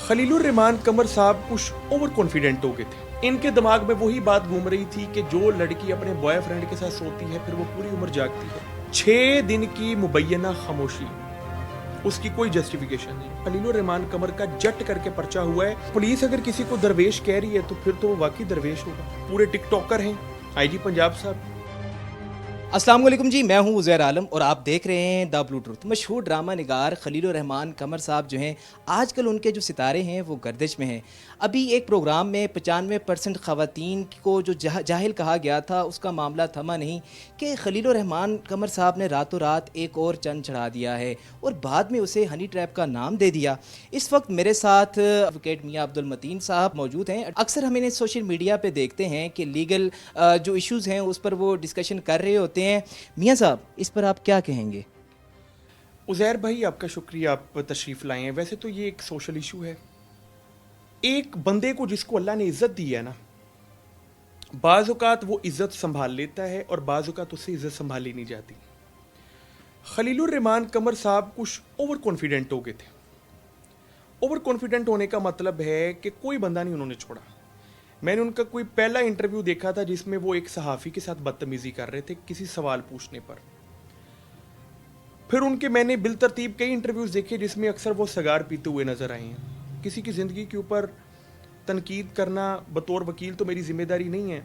खलीलुर रहमान कमर साहब कुछ over confident हो गए थे। इनके दिमाग में वही बात घूम रही थी कि जो लड़की अपने बॉयफ्रेंड के साथ सोती है फिर वो पूरी उम्र जागती है। 6 दिन की मुबैना खामोशी, उसकी कोई जस्टिफिकेशन नहीं। खलीलुर रहमान कमर का जट करके पर्चा हुआ है। पुलिस अगर किसी को दरवेश कह रही है तो फिर तो वो वाकई दरवेश होगा। पूरे टिकटॉकर हैं आईजी पंजाब साहब। अस्सलाम वालेकुम जी, मैं हूं उज़ैर आलम और आप देख रहे हैं द ब्लू ट्रुथ। मशहूर ड्रामा निगार खलीलुर रहमान कमर साहब जो हैं, आजकल उनके जो सितारे हैं वो गर्दिश में हैं। अभी एक प्रोग्राम में 95% ख़वातीन को जो जाहिल कहा गया था उसका मामला थमा नहीं कि खलीलुर रहमान कमर साहब ने रातों रात एक और चंद चढ़ा दिया है और बाद में उसे हनी ट्रैप का नाम दे दिया। इस वक्त मेरे साथ एडवोकेट मियां अब्दुल मतीन साहब मौजूद हैं। अक्सर हम इन्हें सोशल मीडिया पे देखते हैं कि लीगल जो इश्यूज़ हैं उस पर वो डिस्कशन कर रहे होते हैं। मियां साहब, इस पर आप क्या कहेंगे? उज़ैर भाई, आपका शुक्रिया, आप तशरीफ़ लाए हैं। वैसे तो ये एक सोशल इशू है। एक बंदे को जिसको अल्लाह ने इज़्ज़त दी है ना, बाज़ औक़ात वो इज़्ज़त संभाल लेता है और बाज़ औक़ात उससे इज़्ज़त संभाली नहीं जाती। खलीलुर रहमान कमर साहब कुछ ओवर कॉन्फिडेंट हो गए थे। ओवर कॉन्फिडेंट होने का मतलब है कि कोई बंदा नहीं उन्होंने छोड़ा। मैंने उनका कोई पहला इंटरव्यू देखा था जिसमें वो एक सहाफ़ी के साथ बदतमीज़ी कर रहे थे किसी सवाल पूछने पर। फिर उनके मैंने बिलतरतीब कई इंटरव्यूज़ देखे जिसमें अक्सर वो सिगार पीते हुए नज़र आए हैं। किसी की ज़िंदगी के ऊपर तनकीद करना बतौर वकील तो मेरी ज़िम्मेदारी नहीं है,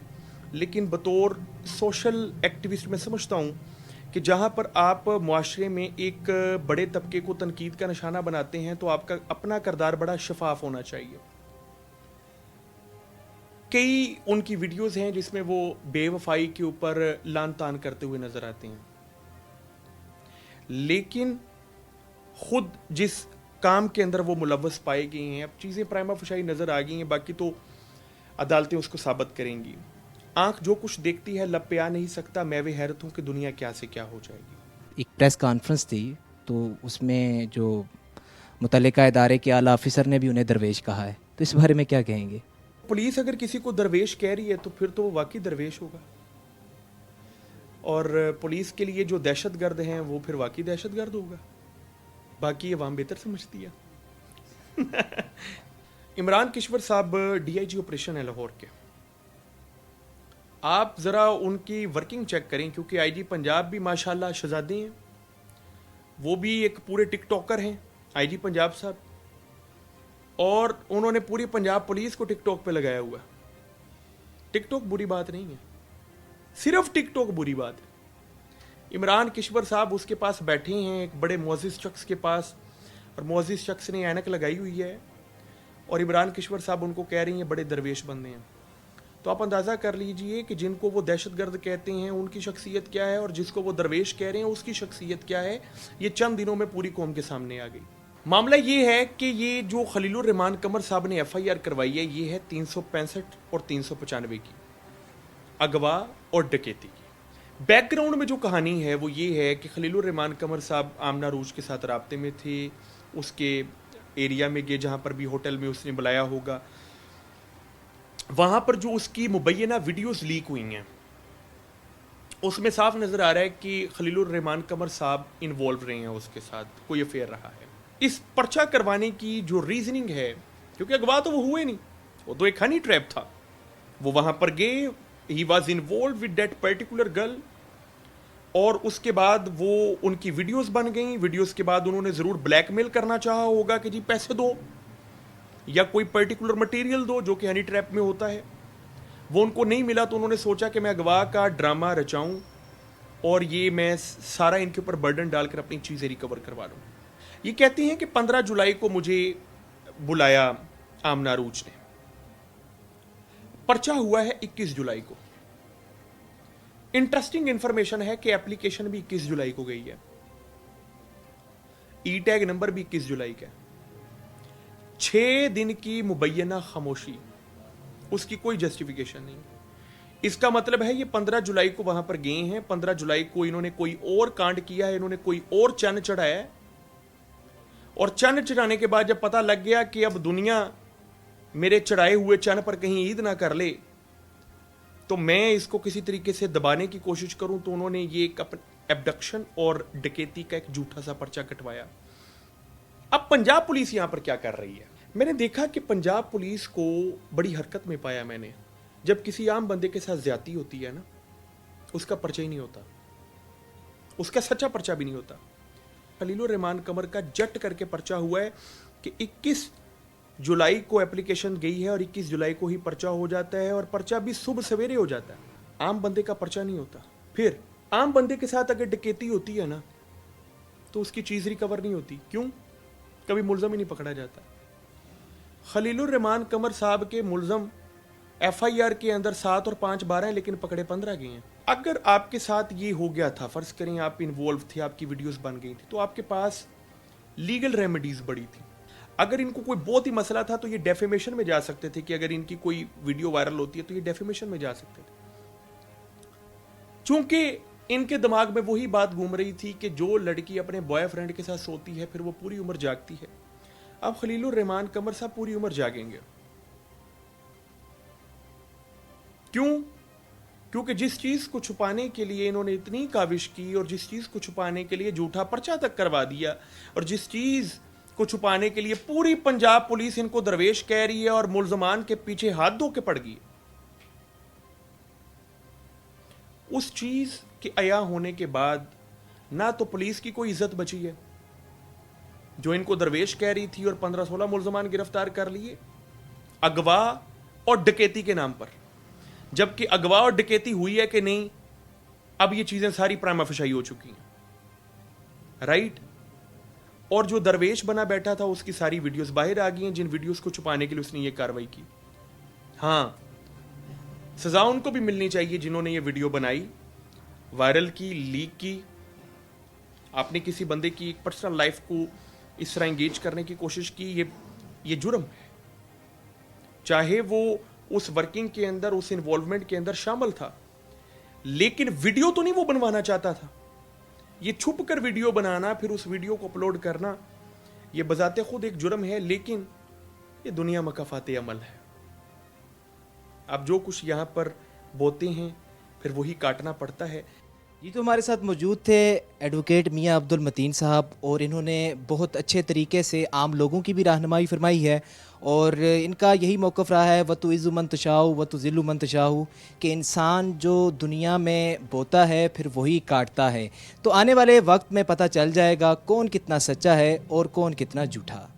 लेकिन बतौर सोशल एक्टिविस्ट मैं समझता हूँ कि जहाँ पर आप मुआशरे में एक बड़े तबके को तनकीद का निशाना बनाते हैं तो आपका अपना किरदार बड़ा शफाफ होना चाहिए। कई उनकी वीडियोज़ हैं जिसमें वो बेवफाई के ऊपर लान तान करते हुए नज़र आते हैं, लेकिन खुद जिस काम के अंदर वो मुलव्वस पाए गए हैं, अब चीज़ें प्राइमा फशाई नज़र आ गई हैं, बाकी तो अदालतें उसको साबित करेंगी। आंख जो कुछ देखती है लब पे आ नहीं सकता। मैं भी हैरत हूँ कि दुनिया क्या से क्या हो जाएगी। एक प्रेस कॉन्फ्रेंस थी तो उसमें जो मुतल्लिका इदारे के आला ऑफिसर ने भी उन्हें दरवेश कहा है, तो इस बारे में क्या कहेंगे? पुलिस अगर किसी को दरवेश कह रही है तो फिर तो वो वाकई दरवेश होगा, और पुलिस के लिए जो दहशतगर्द हैं वो फिर वाकई दहशतगर्द होगा। बाकी अवाम बेहतर समझती है। इमरान किश्वर साहब डीआईजी ऑपरेशन है लाहौर के। आप ज़रा उनकी वर्किंग चेक करें, क्योंकि आईजी पंजाब भी माशाल्लाह शहजादे हैं, वो भी एक पूरे टिकटॉकर हैं आईजी पंजाब साहब, और उन्होंने पूरी पंजाब पुलिस को टिकटॉक पे लगाया हुआ। टिकटॉक बुरी बात नहीं है, सिर्फ टिकटॉक बुरी बात है। इमरान किश्वर साहब उसके पास बैठे हैं एक बड़े मुअज़्ज़िज़ शख्स के पास, और मुअज़्ज़िज़ शख्स ने ऐनक लगाई हुई है और इमरान किश्वर साहब उनको कह रही हैं बड़े दरवेश बंदे हैं। तो आप अंदाज़ा कर लीजिए कि जिनको वो दहशतगर्द कहते हैं उनकी शख्सियत क्या है और जिसको वो दरवेश कह रहे हैं उसकी शख्सियत क्या है। ये चंद दिनों में पूरी कौम के सामने आ गई। मामला ये है कि ये जो खलीलुर रहमान कमर साहब ने FIR करवाई है, ये है 365 और 395 की, अगवा और डकैती की। बैकग्राउंड में जो कहानी है वो ये है कि खलीलुर रहमान कमर साहब आमना रूज के साथ राब्ते में थे। उसके एरिया में गए जहाँ पर भी होटल में उसने बुलाया होगा, वहाँ पर जो उसकी मुबैना वीडियोस लीक हुई हैं उसमें साफ नज़र आ रहा है कि खलीलुर रहमान कमर साहब इन्वॉल्व रहे हैं, उसके साथ कोई अफेयर रहा है। इस पर्चा करवाने की जो रीजनिंग है, क्योंकि अगवा तो वो हुए नहीं, वो तो एक हनी ट्रैप था। वो वहाँ पर गए, he was involve with that particular girl, और उसके बाद वो उनकी वीडियोस बन गई। वीडियोस के बाद उन्होंने ज़रूर ब्लैकमेल करना चाहा होगा कि जी पैसे दो या कोई पर्टिकुलर मटेरियल दो, जो कि हनी ट्रैप में होता है। वो उनको नहीं मिला तो उन्होंने सोचा कि मैं अगवा का ड्रामा रचाऊं और ये मैं सारा इनके ऊपर बर्डन डालकर अपनी चीज़ें रिकवर करवा लूँ। ये कहती हैं कि 15 जुलाई को मुझे बुलाया आमना रूज ने। पर्चा हुआ है 21 जुलाई को। इंटरेस्टिंग इंफॉर्मेशन है कि एप्लीकेशन भी 21 जुलाई को गई है, ई टैग नंबर भी 21 जुलाई का है। 6 दिन की मुबैना खामोशी, उसकी कोई जस्टिफिकेशन नहीं। इसका मतलब है ये 15 जुलाई को वहां पर गए हैं, 15 जुलाई को इन्होंने कोई और कांड किया है, इन्होंने कोई और चन्न चढ़ाया है, और चन्न चढ़ाने के बाद जब पता लग गया कि अब दुनिया मेरे चढ़ाए हुए चन्न पर कहीं ईद ना कर ले तो मैं इसको किसी तरीके से दबाने की कोशिश करूं, तो उन्होंने ये एक एब्डक्शन और डकैती का एक झूठा सा पर्चा कटवाया। अब पंजाब पुलिस यहां पर क्या कर रही है? मैंने देखा कि पंजाब पुलिस को बड़ी हरकत में पाया मैंने, जब किसी आम बंदे के साथ ज्यादती होती है ना, उसका पर्चा ही नहीं होता, उसका सच्चा पर्चा भी नहीं होता। खलीलुर रहमान कमर का जट करके पर्चा हुआ है कि 21 जुलाई को एप्लीकेशन गई है और 21 जुलाई को ही पर्चा हो जाता है, और पर्चा भी सुबह सवेरे हो जाता है। आम बंदे का पर्चा नहीं होता। फिर आम बंदे के साथ अगर डकैती होती है ना, तो उसकी चीज रिकवर नहीं होती। क्यों? कभी मुलजम ही नहीं पकड़ा जाता। खलीलुर रहमान कमर साहब के मुलजम FIR के अंदर 7 और 5 12 हैं, लेकिन पकड़े 15 गए हैं। अगर आपके साथ ये हो गया था, फर्ज करें आप इन्वॉल्व थे, आपकी वीडियोस बन गई थी, तो आपके पास लीगल रेमेडीज बड़ी थी। अगर इनको कोई बहुत ही मसला था तो ये डेफेमेशन में जा सकते थे, कि अगर इनकी कोई वीडियो वायरल होती है तो ये डेफेमेशन में जा सकते थे। चूंकि इनके दिमाग में वही बात घूम रही थी कि जो लड़की अपने बॉयफ्रेंड के साथ सोती है फिर वो पूरी उम्र जागती है। अब खलीलुर रहमान कमर साहब पूरी उम्र जागेंगे। क्यों? क्योंकि जिस चीज को छुपाने के लिए इन्होंने इतनी काविश की, और जिस चीज को छुपाने के लिए झूठा पर्चा तक करवा दिया, और जिस चीज को छुपाने के लिए पूरी पंजाब पुलिस इनको दरवेश कह रही है और मुलजमान के पीछे हाथ धो के पड़ गई, उस चीज के अया होने के बाद ना तो पुलिस की कोई इज्जत बची है, जो इनको दरवेश कह रही थी, और 15-16 मुलजमान गिरफ्तार कर लिए अगवा और डकैती के नाम पर। जबकि अगवा और डकैती हुई है कि नहीं, अब ये चीजें सारी प्राइमा फेशी हो चुकी हैं, राइट। और जो दरवेश बना बैठा था उसकी सारी वीडियोस बाहर आ गई हैं, जिन वीडियोस को छुपाने के लिए उसने ये कार्रवाई की। हाँ, सजा उनको भी मिलनी चाहिए जिन्होंने ये वीडियो बनाई, वायरल की, लीक की। आपने किसी बंदे की एक पर्सनल लाइफ को इस तरह एंगेज करने की कोशिश की, ये जुर्म है। चाहे वो उस वर्किंग के अंदर, उस इन्वॉल्वमेंट के अंदर शामिल था, लेकिन वीडियो तो नहीं वो बनवाना चाहता था। ये छुप कर वीडियो बनाना, फिर उस वीडियो को अपलोड करना, ये बजाते खुद एक जुर्म है, लेकिन ये दुनिया मकाफाते अमल है। अब जो कुछ यहाँ पर बोते हैं फिर वही काटना पड़ता है। ये तो हमारे साथ मौजूद थे एडवोकेट मियां अब्दुल मतीन साहब, और इन्होंने बहुत अच्छे तरीके से आम लोगों की भी रहनुमाई फरमाई है, और इनका यही मौक़िफ़ रहा है व तो इज़्ज़ु मन तशाउ व तो ज़िल्लु मन तशाउ, कि इंसान जो दुनिया में बोता है फिर वही काटता है। तो आने वाले वक्त में पता चल जाएगा कौन कितना सच्चा है और कौन कितना झूठा।